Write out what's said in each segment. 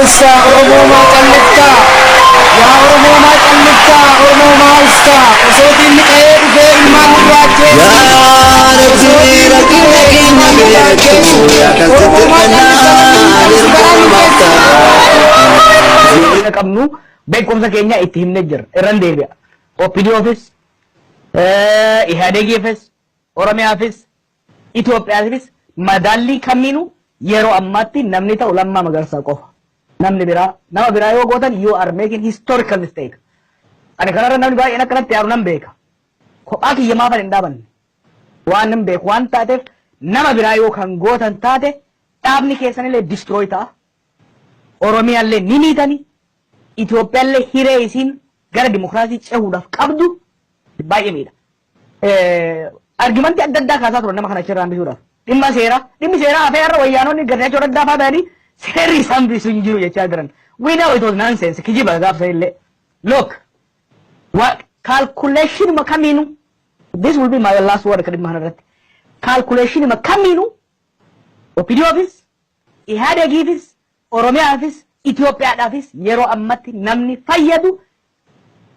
Malsa, Oromo Makalita. Ya Oromo Makalita, Oromo Malsa. Usotin ni kayo ke iman wajib. Ya Rabbi Rakina kina beto. Ya Oromo Makalita. Kita kamu baik kumsa kenya itim nejer. Eran debia. OPD office. Ihadegi office. Oromia office. Ethiopia office. Madalli kaminu. Yero ammatti namni ta'u lamma magarsa qofa. Namni biraa nama biraa yoo gootan you are making historical mistake. Ani kanarra namni baay'een akkanatti yaaru nan beeka. Kophaa kiyya maafan hin dhaabanne. Waan nan beeku waan taateef nama biraa yoo kan gootan taate dhaabni keessanillee destroy ta'a. Oromiyaallee ni niitani. Itoophiyaallee hiree isiin gara dimokiraasii cehuudhaaf qabdu baay'ee miidha. Argumentii adda addaa kaasaa turan nama kana achirraa hambisuudhaaf. Dhimmi seeraa afeerra wayyaanonni gargaachuu adda addaa faadhaanii seerri isaan bisu hin jiru jechaa jiran. We know it was nonsense. Kijiba gaafsa illee. Look, what calculation makaminu. This will be my last word kadhimma kanarratti. Calculation makaminu. OPD office, IHADEG office, Oromiyaa office, Itoophiyaadhaafis yeroo ammatti namni fayyadu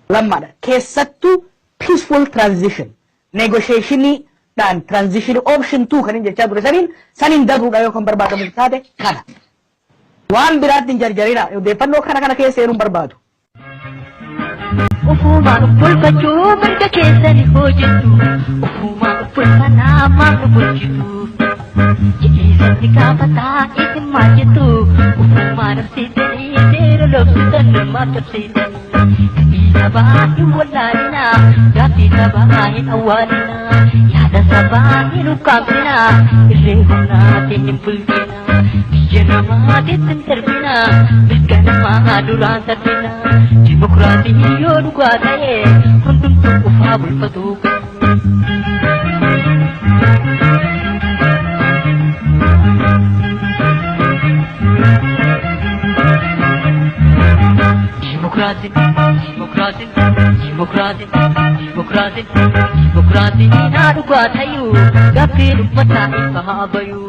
lammaadha. Keessattuu peaceful transition. Negotiationii dan transition option 2 kan jechaa ture sanin dabruudha yoo kan barbaadamu taate kana waan biraatti hin jarjarina odeeffannoo kana keessa eeruun barbaadu. Ufumaan bulfachuu mirga keessani hojjetu ufumaan bulfanaa maal bulchitu jiisatti gaafataa isin maal jettu ufumaan absiitanii seera lobsitan maal cabsiitanii sabaa hin wallaalina gaaffii sabaa hin awwaalina yaada sabaa hin ukkaamsina irree humnaatiin hin bulchina biyya namaatiin hin darbina mirga namaa duraan sarbina dimokiraatii yoo dhugaa ta'e hundumtuu ufaa bulfatu. Demokrasi na dhugaa ta'u gaaffii uummataa ifa haa bayu.